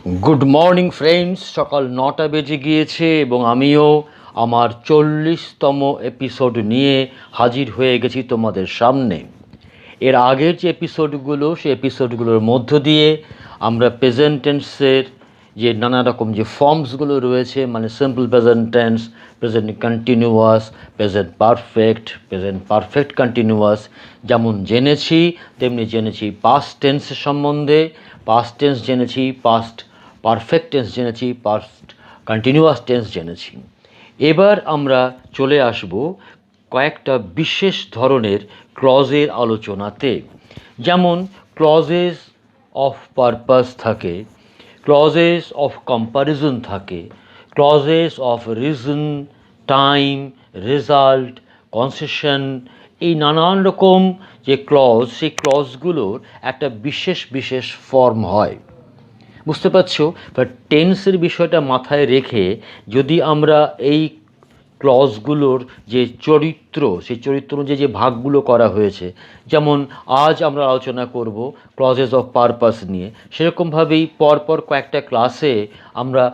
Good morning friends, সকাল 9টা বেজে গিয়েছে এবং আমিও আমার 40তম এপিসোড নিয়ে হাজির হয়ে গেছি তোমাদের সামনে। এর আগের যে এপিসোডগুলো, সেই এপিসোডগুলোর মধ্য দিয়ে আমরা প্রেজেন্ট টেন্সের যে নানা রকম যে ফর্মসগুলো রয়েছে, মানে simple present tense, present continuous, present perfect continuous যেমন জেনেছি, তেমনি জেনেছি পাস্ট টেন্সের সম্বন্ধে। পাস্ট টেন্স জেনেছি, পাস্ট পারফেক্ট টেন্স জেনেছি, পাস্ট কন্টিনিউয়াস টেন্স জেনেছি। এবার আমরা চলে আসব কয়েকটা বিশেষ ধরনের ক্লজের আলোচনাতে। যেমন ক্লজেস অফ পারপাস থাকে, ক্লজেস অফ কম্প্যারিজন থাকে, clauses of reason, time, result, concession, এই নানান রকম যে ক্লজ, সেই ক্লজগুলোর একটা বিশেষ বিশেষ ফর্ম হয়। বুঝতে পারছো? বাট টেন্সের বিষয়টা মাথায় রেখে যদি আমরা এই ক্লজগুলোর যে চরিত্র, সেই চরিত্র অনুযায়ী যে ভাগগুলো করা হয়েছে, যেমন আজ আমরা আলোচনা করব ক্লজেস অফ পারপাস নিয়ে, সেরকমভাবেই পরপর কয়েকটা ক্লাসে আমরা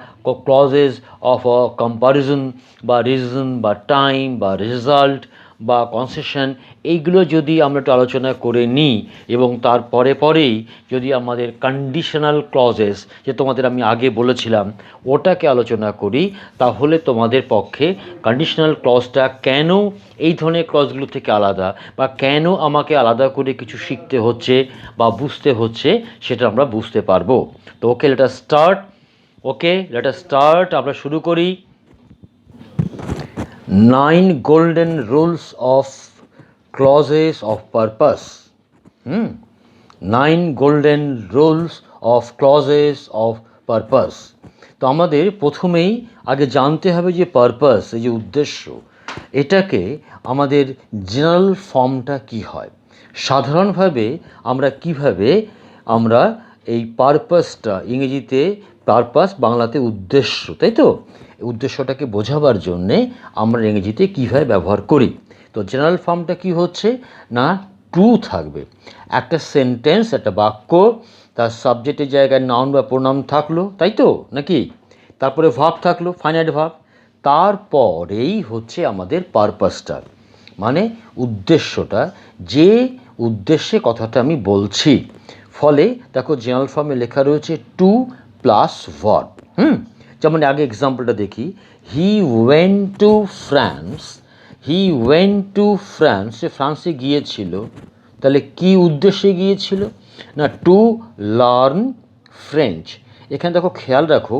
ক্লজেস অফ কম্প্যারিজন বা রিজন বা টাইম বা রেজাল্ট বা কনসেশন, এইগুলো যদি আমরা একটু আলোচনা করে নিই এবং তারপরে পরেই যদি আমাদের কন্ডিশনাল ক্লজেস, যে তোমাদের আমি আগে বলেছিলাম, ওটাকে আলোচনা করি, তাহলে তোমাদের পক্ষে কন্ডিশনাল ক্লজটা কেন এই ধরনের ক্লজগুলো থেকে আলাদা, বা কেন আমাকে আলাদা করে কিছু শিখতে হচ্ছে বা বুঝতে হচ্ছে, সেটা আমরা বুঝতে পারবো। তো ওকে, লেট আস স্টার্ট। আমরা শুরু করি। 9 golden rules of clauses of purpose. 9 golden rules of clauses of purpose. তো আমাদের প্রথমেই আগে জানতে হবে যে পারপাস, এই যে উদ্দেশ্য, এটাকে আমাদের জেনারেল ফর্মটা কি হয়। সাধারণভাবে আমরা কিভাবে আমরা এই পারপাসটা, ইংরেজিতে পারপাস, বাংলাতে উদ্দেশ্য, তাই তো, উদ্দেশ্যটাকে বোঝাবার জন্যে আমরা ইংরেজিতে কীভাবে ব্যবহার করি। তো জেনারেল ফর্মটা কি হচ্ছে না, টু থাকবে। একটা সেন্টেন্স, একটা বাক্য, তার সাবজেক্টের জায়গায় নাউন বা প্রোনাউন থাকলো, তাই তো নাকি, তারপরে ভার্ব থাকলো, ফাইনাইট ভার্ব, তারপরেই হচ্ছে আমাদের পারপাসটা, মানে উদ্দেশ্যটা, যে উদ্দেশ্যে কথাটা আমি বলছি। ফলে দেখো জেনারেল ফর্মে লেখা রয়েছে টু প্লাস ভার্ব। যেমন আগে এক্সাম্পলটা দেখি, হি ওয়েন্ট টু ফ্রান্স। সে ফ্রান্সে গিয়েছিল। তাহলে কি উদ্দেশ্যে গিয়েছিল না, টু লার্ন ফ্রেঞ্চ। এখানে দেখো, খেয়াল রাখো,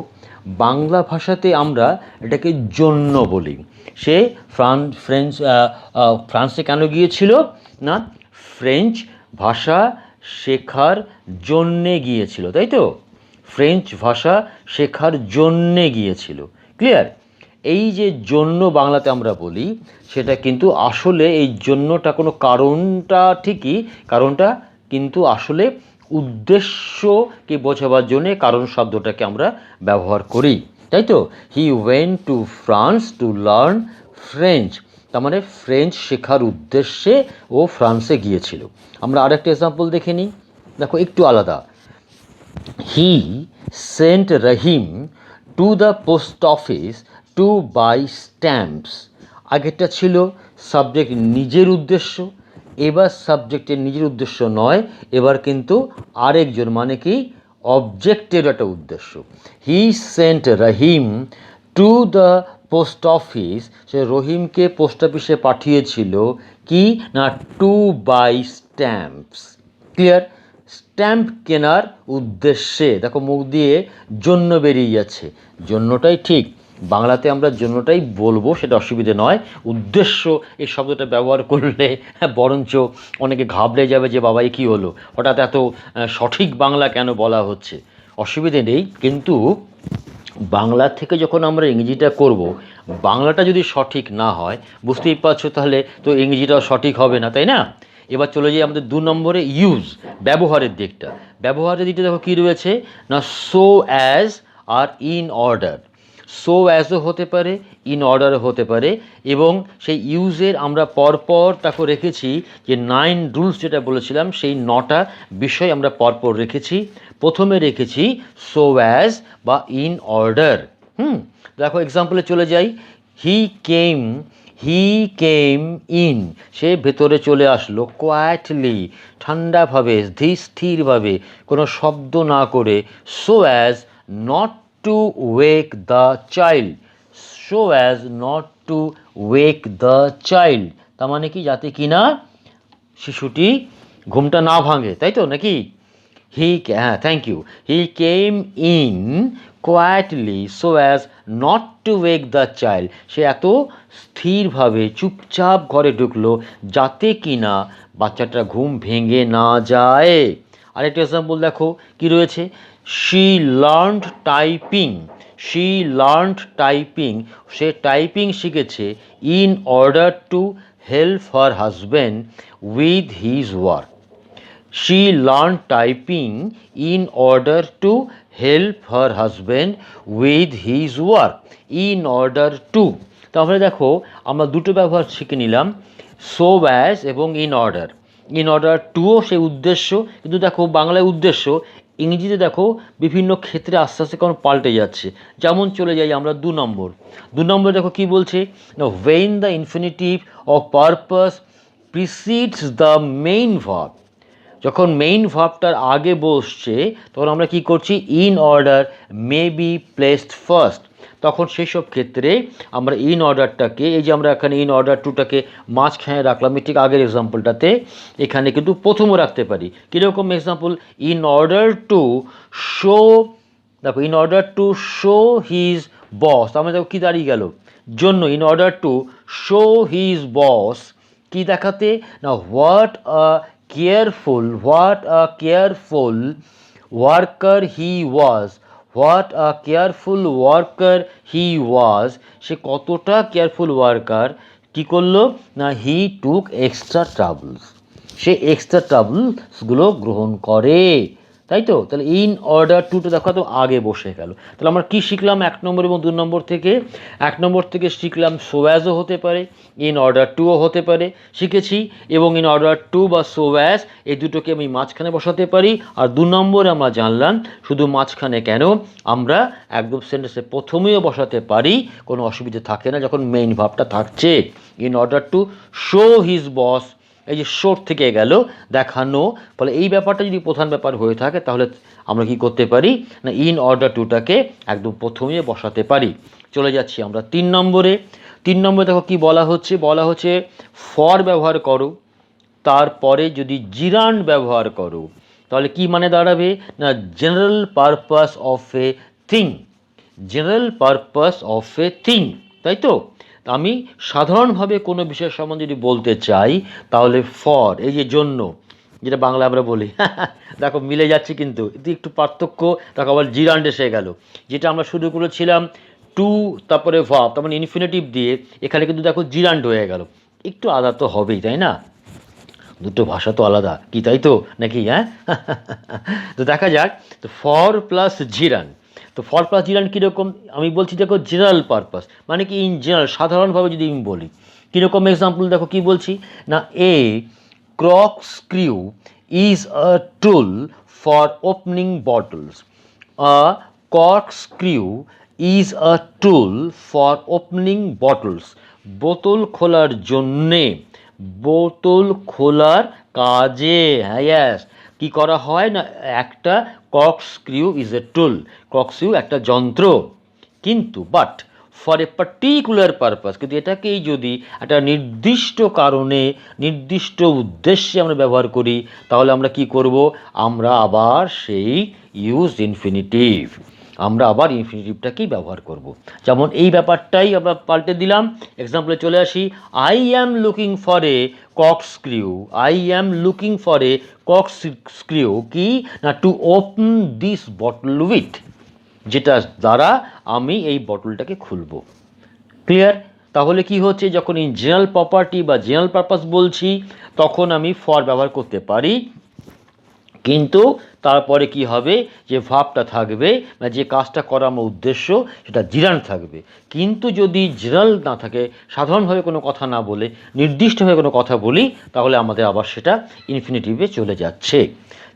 বাংলা ভাষাতে আমরা এটাকে জন্য বলি। সে ফ্রান্সে কেন গিয়েছিল না, ফ্রেঞ্চ ভাষা শেখার জন্যে গিয়েছিল, তাই তো, ফ্রেঞ্চ ভাষা শেখার জন্যে গিয়েছিল। ক্লিয়ার? এই যে জন্য বাংলাতে আমরা বলি, সেটা কিন্তু আসলে এই জন্যটা কোনো কারণটা ঠিকই, কারণটা কিন্তু আসলে উদ্দেশ্যকে বোঝাবার জন্যে কারণ শব্দটাকে আমরা ব্যবহার করি, তাই তো। He went to France to learn French, তার মানে ফ্রেঞ্চ শেখার উদ্দেশ্যে ও ফ্রান্সে গিয়েছিল। আমরা আরেকটা এক্সাম্পল দেখে নিই, দেখো একটু আলাদা। He sent Rahim to the post office to buy stamps. আগেরটা ছিল সাবজেক্ট নিজের উদ্দেশ্য, এবার সাবজেক্টের নিজের উদ্দেশ্য নয়, এবার কিন্তু আরেকজন, মানে কি অবজেক্টের একটা উদ্দেশ্য। He sent Rahim to the post office, সে রহিমকে পোস্ট অফিসে পাঠিয়েছিল কি না, to buy stamps. Clear? Stamp কেনার উদ্দেশ্যে। দেখো মুখ দিয়ে জন্য বেরিয়ে যাচ্ছে, জন্যটাই ঠিক, বাংলাতে আমরা জন্যটাই বলবো, সেটা অসুবিধে নয়। উদ্দেশ্য এই শব্দটা ব্যবহার করলে বরঞ্চ অনেকে ঘাবড়ে যাবে যে বাবা এ কী হলো, হঠাৎ এত সঠিক বাংলা কেন বলা হচ্ছে। অসুবিধে নেই, কিন্তু বাংলা থেকে যখন আমরা ইংরেজিটা করব, বাংলাটা যদি সঠিক না হয়, বুঝতেই পারছো, তাহলে তো ইংরেজিটাও সঠিক হবে না, তাই না। এবার চলে যাই আমাদের 2 নম্বরে, ইউজ, ব্যবহারের দিকটা। ব্যবহারের দিকটা দেখো কী রয়েছে না, so as or in order. So অ্যাজও হতে পারে, ইন অর্ডারও হতে পারে, এবং সেই ইউজের আমরা পরপর তাকে রেখেছি যে 9 রুলস যেটা বলেছিলাম সেই 9টা বিষয় আমরা পরপর রেখেছি। প্রথমে রেখেছি সো অ্যাজ বা ইন অর্ডার। দেখো এক্সাম্পলে চলে যাই। হি কেম ইন, সে ভেতরে চলে আসলো, কোয়াইটলি, ঠান্ডাভাবে, স্থিরভাবে, কোনো শব্দ না করে, so as not to wake the child, so as not to wake the child, তার মানে কি, যাতে কিনা শিশুটি ঘুমটা না ভাঙে, তাই তো নাকি? Thank you. He came in quietly so as not to wake the child, সে এত স্থিরভাবে চুপচাপ ঘরে ঢুকলো যাতে কিনা বাচ্চাটা ঘুম ভেঙে না যায়। আরেকটা এক্সাম্পল দেখো কি রয়েছে, she learned typing, she learned typing, সে টাইপিং শিখেছে, in order to help her husband with his work. She learned typing in order to help her husband with his work. In order to, তাহলে দেখো আমরা দুটো ব্যবহার শিখে নিলাম, so as এবং ইন অর্ডার। ইন অর্ডার টুও সেই উদ্দেশ্য, কিন্তু দেখো বাংলায় উদ্দেশ্য, ইংরেজিতে দেখো বিভিন্ন ক্ষেত্রে আস্তে আস্তে কেমন পাল্টে যাচ্ছে। যেমন চলে যাই আমরা 2 নম্বর দেখো কি বলছে না, when the infinitive of purpose precedes the main verb, যখন মেইন ভার্বটার আগে বসছে তখন আমরা কি করছি, in order may be placed first, তখন সেই সব ক্ষেত্রে আমরা ইন অর্ডারটাকে, এই যে আমরা এখানে ইন অর্ডার টুটাকে মাঝখানে রাখলাম, ঠিক আগের এক্সাম্পলটাতে, এখানে কিন্তু প্রথমও রাখতে পারি। কীরকম example, in order to show, দেখো in order to show his boss, আমরা দেখো কী দাঁড়িয়ে গেল, জন্য, in order to show his boss, কি দেখাতে না, what a careful, what a careful worker he was, what a careful worker he was, সে কতটা কেয়ারফুল ওয়ার্কার, কি করলো না, হি টুক এক্সট্রা ট্রাভেলস, সে এক্সট্রা ট্রাভেলসগুলো গ্রহণ করে, তাই তো? তাহলে ইন অর্ডার টুটা দেখো তো আগে বসে গেল। তাহলে আমরা কি শিখলাম 1 নম্বর এবং 2 নম্বর থেকে? 1 নম্বর থেকে শিখলাম সো অ্যাজও হতে পারে, ইন অর্ডার টুও হতে পারে শিখেছি, এবং ইন অর্ডার টু বা সো অ্যাজ এই দুটোকে আমি মাঝখানে বসাতে পারি। আর 2 নম্বরে আমরা জানলাম শুধু মাঝখানে কেন, আমরা একদম সেন্টেন্সের প্রথমেও বসাতে পারি, কোনো অসুবিধা থাকে না যখন মেইন ভার্বটা থাকছে। In order to show his বস, এই যে শোর থেকে গেল দেখানো, ফলে এই ব্যাপারটা যদি প্রধান ব্যাপার হয়ে থাকে তাহলে আমরা কি করতে পারি না, ইন অর্ডার টুটাকে একদম প্রথমে বসাতে পারি। চলে যাচ্ছি আমরা 3 নম্বরে। 3 নম্বরে দেখো কি বলা হচ্ছে ফর ব্যবহার করো, তারপরে যদি জিরান্ড ব্যবহার করো তাহলে কি মানে দাঁড়াবে না, general purpose of a thing, general purpose of a thing, তাই তো? আমি সাধারণভাবে কোনো বিষয় সম্বন্ধে যদি বলতে চাই তাহলে ফর, এই যে জন্য, যেটা বাংলা আমরা বলি, দেখো মিলে যাচ্ছে কিন্তু একটু পার্থক্য, দেখো আবার জিরান্ড এসে গেল, যেটা আমরা শুরু করেছিলাম টু তারপরে ভার্ব, তার মানে ইনফিনিটিভ দিয়ে, এখানে কিন্তু দেখো জিরান্ড হয়ে গেল, একটু আলাদা তো হবেই, তাই না? দুটো ভাষা তো আলাদা, কি তাই তো নাকি? হ্যাঁ, তো দেখা যাক, তো ফর প্লাস জিরান, তো ফর প্লাস জিরান কীরকম আমি বলছি দেখো, জেনারেল পারপাস মানে কি, ইন জেনারেল, সাধারণভাবে যদি আমি বলি, কীরকম এক্সাম্পল দেখো কি বলছি না, a corkscrew is a tool for opening bottles, a corkscrew is a tool for opening bottles, বোতল খোলার জন্যে, বোতল খোলার কাজে, হ্যাঁ ইয়াস, কী করা হয় না, একটা cork স্ক্রিউ is a tool, cork স্ক্রিউ একটা যন্ত্র, কিন্তু but for a particular purpose, কিন্তু এটাকেই যদি একটা নির্দিষ্ট কারণে, নির্দিষ্ট উদ্দেশ্যে আমরা ব্যবহার করি তাহলে আমরা কি করব, আমরা আবার সেই ইউজ ইনফিনিটিভ, আমরা আবার ইনফিনিটিভটাকেই ব্যবহার করব। যেমন এই ব্যাপারটাই আমরা পাল্টে দিলাম, এক্সাম্পলে চলে আসি, I am looking for a corkscrew, I am looking for a corkscrew, কি না, to open this bottle with, যেটা দ্বারা আমি এই বটলটাকে খুলব। ক্লিয়ার? তাহলে কি হচ্ছে, যখন ইন জেনারেল প্রপার্টি বা জেনারেল পারপাস বলছি তখন আমি ফর ব্যবহার করতে পারি, কিন্তু তারপরে কি হবে, যে ভাবটা থাকবে বা যে কাজটা করা আমার উদ্দেশ্য সেটা জিরান্ড থাকবে। কিন্তু যদি জিরাল না থাকে, সাধারণভাবে কোনো কথা না বলে নির্দিষ্টভাবে কোনো কথা বলি, তাহলে আমাদের আবার সেটা ইনফিনিটিভে চলে যাচ্ছে।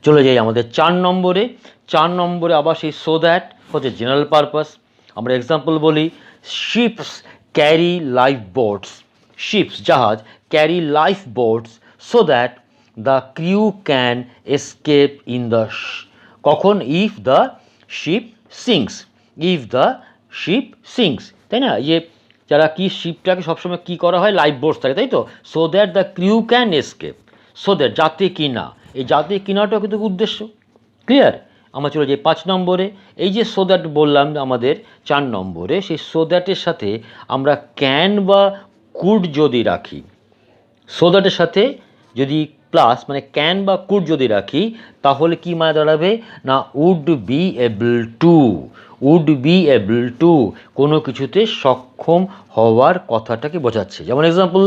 চলে যাই আমাদের 4 নম্বরে। 4 নম্বরে আবার সেই সো দ্যাট হচ্ছে জেনারেল পারপাস। আমরা এক্সাম্পল বলি, ships carry lifeboats, ships জাহাজ carry lifeboats so that the crew can escape in the কখন, if the ship sinks, if the ship sinks, তাই না? যে যারা কি শিপটাকে সবসময় কি করা হয়, লাইফ বোটস থাকে, তাই তো, so that the crew can escape, so that যাতে কি না, এই যাতে কিনাটাও কিন্তু উদ্দেশ্য। ক্লিয়ার? আমরা চলে যাই 5 নম্বরে। এই যে সো দ্যাট বললাম আমাদের 4 নম্বরে, সেই সো দ্যাটের সাথে আমরা ক্যান বা কুড যদি রাখি, সো দ্যাটের সাথে যদি প্লাস মানে ক্যান বা কুড যদি রাখি, তাহলে কি মানে দাঁড়াবে না, would be able to, would be able to, কোনো কিছুতে সক্ষম হওয়ার কথাটাকে বোঝাচ্ছে। যেমন example,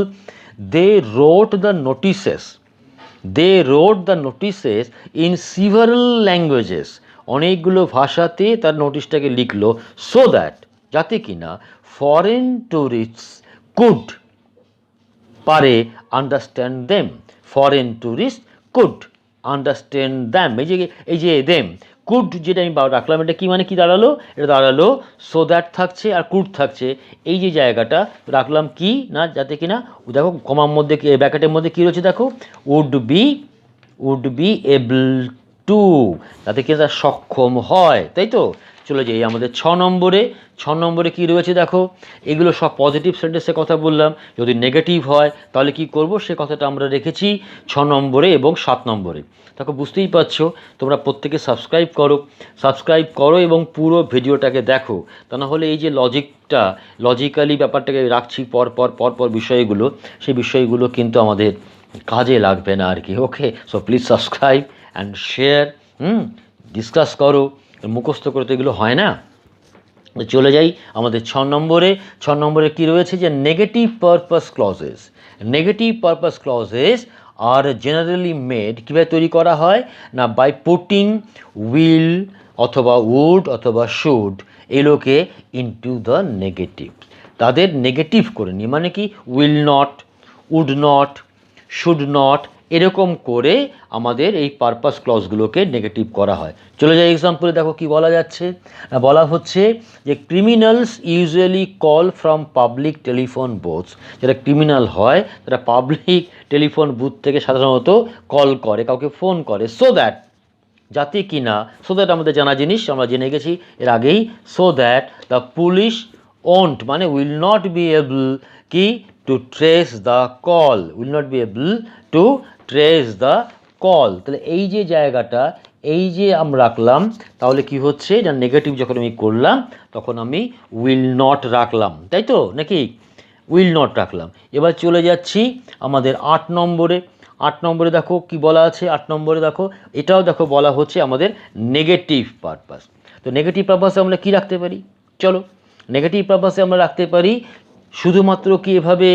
they wrote the notices, they wrote the notices in several languages, অনেকগুলো ভাষাতে তার নোটিশটাকে লিখলো, সো দ্যাট যাতে কিনা ফরেন টুরিস্টস কুড পারে understand them, foreign tourist could understand them, এই যে দেম, কুড যেটা আমি রাখলাম, এটা কি মানে কি দাঁড়ালো, এটা দাঁড়ালো সো দ্যাট থাকছে আর কুড থাকছে, এই যে জায়গাটা রাখলাম কি না, যাতে কিনা দেখো কমার মধ্যে ব্র্যাকেটের মধ্যে কী রয়েছে দেখো, উড বি এবল টু, যাতে কিনা তার সক্ষম হয়, তাই তো। চলে যাই আমাদের 6 নম্বরে। 6 নম্বরে কী রয়েছে দেখো, এগুলো সব পজিটিভ সেন্টেন্সের কথা বললাম। যদি নেগেটিভ হয় তাহলে কি করব, সে কথাটা আমরা রেখেছি 6 নম্বরে এবং 7 নম্বরে। দেখো বুঝতেই পারছো, তোমরা প্রত্যেকে সাবস্ক্রাইব করো এবং পুরো ভিডিওটাকে দেখো, তা না হলে এই যে লজিক্যালি ব্যাপারটাকে রাখছি পর বিষয়গুলো, সেই বিষয়গুলো কিন্তু আমাদের কাজে লাগবে না আর কি। Okay, so please subscribe and share, discuss করো, মুখস্থ করে তো এগুলো হয় না। চলে যাই আমাদের 6 নম্বরে। 6 নম্বরে কী রয়েছে, যে negative purpose clauses, negative purpose clauses are generally made, কীভাবে তৈরি করা হয় না, বাই পুটিং উইল অথবা উড অথবা শুড এগুলোকে ইনটু দ্য নেগেটিভ, তাদের নেগেটিভ করে নিই, মানে কি will not, would not, should not, এরকম করে আমাদের এই পারপাস ক্লজগুলোকে নেগেটিভ করা হয়। চলে যাই এক্সাম্পলে, দেখো কি বলা যাচ্ছে, বলা হচ্ছে যে criminals usually call from public telephone booths, যারা ক্রিমিনাল হয় তারা পাবলিক টেলিফোন বুথ থেকে সাধারণত কল করে, কাউকে ফোন করে, সো দ্যাট যাতে কি না, সো দ্যাট আমাদের জানা জিনিস, আমরা জেনে গেছি এর আগেই, so that the police won't মানে উইল নট বি এবল কি to trace the call, will not be able to trace the call. তাহলে এই যে জায়গাটা, এই যে আমরা রাখলাম, তাহলে কি হচ্ছে না, নেগেটিভ যখন আমি করলাম তখন আমি উইল নট রাখলাম, তাই তো নাকি, উইল নট রাখলাম। এবার চলে যাচ্ছি আমাদের 8 নম্বরে। 8 নম্বরে দেখো কি বলা আছে, 8 নম্বরে দেখো, এটাও দেখো বলা হচ্ছে আমাদের নেগেটিভ পারপাস। তো নেগেটিভ পারপাসে আমরা কি রাখতে পারি, চলো নেগেটিভ পারপাসে আমরা রাখতে পারি শুধুমাত্র কি এভাবে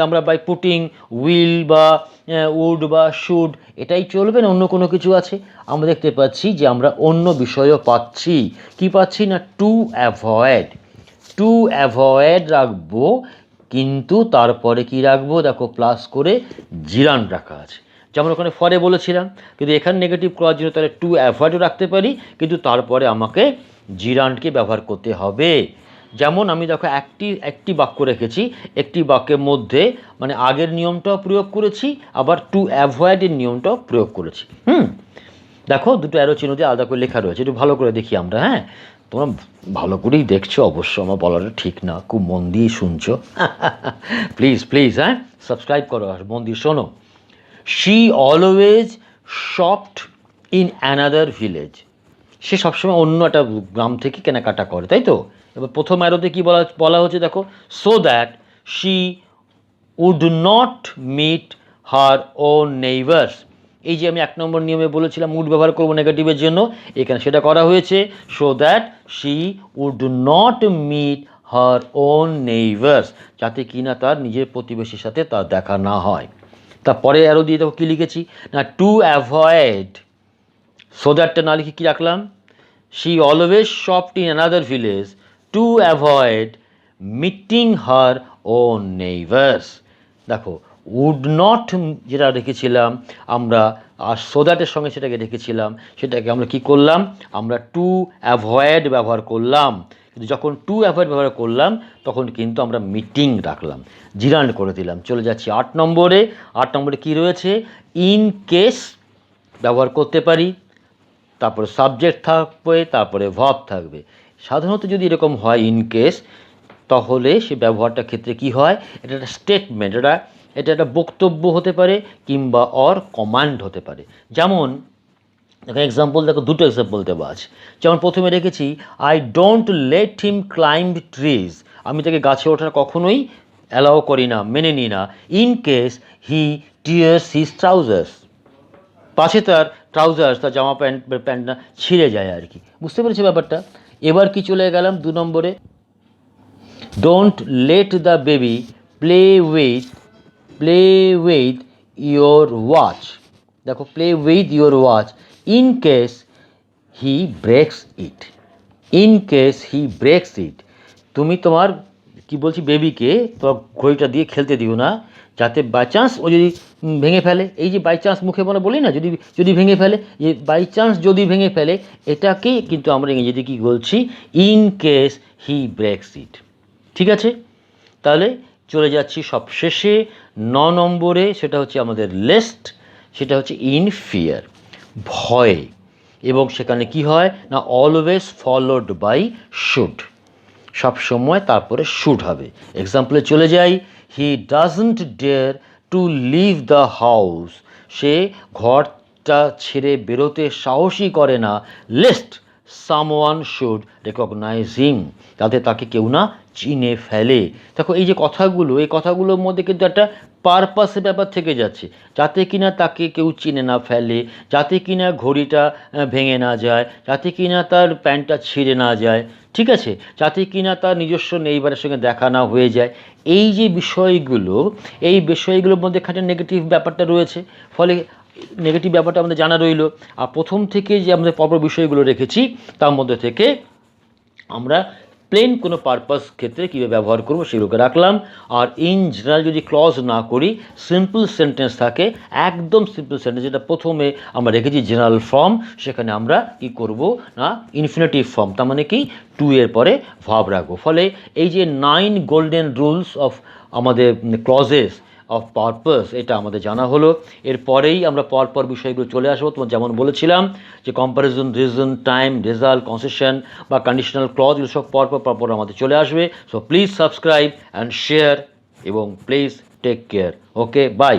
আমরা বাই পুটিং উইল বা উড বা শুড, এটাই চলবে না, অন্য কোনো কিছু আছে? আমরা দেখতে পাচ্ছি যে আমরা অন্য বিষয়ও পাচ্ছি। কি পাচ্ছি না, টু অ্যাভয়েড রাখবো, কিন্তু তারপরে কি রাখবো দেখো, প্লাস করে জিরান্ড রাখা আছে। যেমন ওখানে ফরে বলেছিলাম, কিন্তু এখানে নেগেটিভ করার জন্য তাহলে টু অ্যাভয়েডও রাখতে পারি, কিন্তু তারপরে আমাকে জিরান্ডকে ব্যবহার করতে হবে। যেমন আমি দেখো একটি বাক্য রেখেছি, একটি বাক্যের মধ্যে মানে আগের নিয়মটাও প্রয়োগ করেছি, আবার টু অ্যাভয়েডের নিয়মটাও প্রয়োগ করেছি। দেখো দুটো অ্যারো চিহ্ন দিয়ে আলাদা করে লেখা রয়েছে, একটু ভালো করে দেখি আমরা। হ্যাঁ, তোমরা ভালো করেই দেখছো, অবশ্য আমার বলাটা ঠিক না, খুব মন দিয়ে শুনছো। প্লিজ হ্যাঁ সাবস্ক্রাইব করো আর মন দিয়ে শোনো। She always shopped in another village, সে সবসময় অন্য একটা গ্রাম থেকে কেনাকাটা করে, তাই তো। এবার প্রথম অ্যারোতে কী বলা হচ্ছে দেখো, so that she would not meet her own neighbours, এই যে আমি 1 নম্বর নিয়মে বলেছিলাম উড ব্যবহার করবো নেগেটিভের জন্য, এখানে সেটা করা হয়েছে, so that she would not meet her own neighbours, যাতে কিনা তার নিজের প্রতিবেশীর সাথে তার দেখা না হয়। তারপরে অ্যারো দিয়ে দেখো কী লিখেছি না, টু অ্যাভয়েড সো দ্যাটটা না লিখে কী রাখলাম, she always shopped in another village to avoid meeting her own neighbours. দেখো উড নট যেটা রেখেছিলাম আমরা, আর সো দ্যাটের সঙ্গে সেটাকে রেখেছিলাম, সেটাকে আমরা কি করলাম, আমরা টু অ্যাভয়েড ব্যবহার করলাম। কিন্তু যখন টু অ্যাভয়েড ব্যবহার করলাম তখন কিন্তু আমরা মিটিং রাখলাম, জিরান্ড করে দিলাম। চলে যাচ্ছি 8 নম্বরে। 8 নম্বরে কী রয়েছে, ইন কেস ব্যবহার করতে পারি, তারপরে সাবজেক্ট থাকবে, তারপরে ভার্ব থাকবে। সাধারণত যদি এরকম হয় ইন কেস, তাহলে সে ব্যবহারটার ক্ষেত্রে কি হয়, এটা একটা স্টেটমেন্ট, এটা একটা বক্তব্য হতে পারে কিংবা অর কমান্ড হতে পারে। যেমন দেখো এক্সাম্পল, দেখো দুটো এক্সাম্পল দেওয়া আছে। যেমন প্রথমে রেখেছি I don't let him climb trees, আমি তাকে গাছে ওঠার কখনোই অ্যালাউ করি না, মেনে নিই না, in case he tears his trousers, পাছে তার ট্রাউজার্স, তার জামা প্যান্টটা ছিঁড়ে যায় আর কি। বুঝতে পেরেছি ব্যাপারটা। এবার কি চলে গেলাম 2 নম্বরে, don't let the baby play with your watch. দেখো play with your watch in case he breaks it, in case he breaks it. তুমি তোমার কি বলছি বেবিকে তোমার ঘড়িটা দিয়ে খেলতে দিও না, যাতে বাই চান্স ও যদি ভেঙে ফেলে। এই যে বাই চান্স মুখে বলে বলি না, যদি ভেঙে ফেলে, যে বাই চান্স যদি ভেঙে ফেলে, এটাকেই কিন্তু আমরা ইংরেজিতে কী বলছি, ইন কেস হি ব্রেকস ইট। ঠিক আছে, তাহলে চলে যাচ্ছি সব শেষে 9 নম্বরে, সেটা হচ্ছে আমাদের লেস্ট, সেটা হচ্ছে ইন ফিয়ার, ভয়। এবং সেখানে কি হয় না, অলওয়েজ ফলোড বাই শুড, সব সময় তারপরে শুড হবে। এক্সাম্পলে চলে যাই, he doesn't dare to leave the house, সে ঘরটা ছেড়ে বেরোতে সাহসই করে না, lest someone should recognise him, যাতে তাকে কেউ না চিনে ফেলে। দেখো এই যে কথাগুলো, এই কথাগুলোর মধ্যে কিন্তু একটা পারপাসের ব্যাপার থেকে যাচ্ছে, যাতে কিনা তাকে কেউ চিনে না ফেলে, যাতে কিনা ঘড়িটা ভেঙে না যায়, যাতে কিনা তার প্যান্টটা ছিঁড়ে না যায়, ঠিক আছে, যাতে কিনা তার নিজস্ব নেইবারের সঙ্গে দেখা না হয়ে যায়। এই যে বিষয়গুলো, এই বিষয়গুলোর মধ্যে একটা নেগেটিভ ব্যাপারটা রয়েছে, ফলে নেগেটিভ ব্যাপারটা আমাদের জানা রইল। আর প্রথম থেকে যে আমাদের পরপর বিষয়গুলো রেখেছি তার মধ্যে থেকে আমরা প্লেন কোনো পারপাস ক্ষেত্রে কীভাবে ব্যবহার করব সেগুলোকে রাখলাম। আর ইন জেনারেল যদি ক্লজ না করি, সিম্পল সেন্টেন্স থাকে, একদম সিম্পল সেন্টেন্স, যেটা প্রথমে আমরা রেখেছি জেনারেল ফর্ম, সেখানে আমরা কি করব না ইনফিনিটিভ ফর্ম, তার মানে কি টু এর পরে ভার্ব রাখবো। ফলে এই যে 9 গোল্ডেন রুলস অফ আমাদের ক্লজেস অফ পারপাস, এটা আমাদের জানা হলো। এরপরেই আমরা পরপর বিষয়গুলো চলে আসবো। তোমার যেমন বলেছিলাম যে comparison, reason, time, result, concession বা কন্ডিশনাল ক্লজ, এগুলো সব পরপর আমাদের চলে আসবে। So please subscribe and share এবং please take care. Okay, by.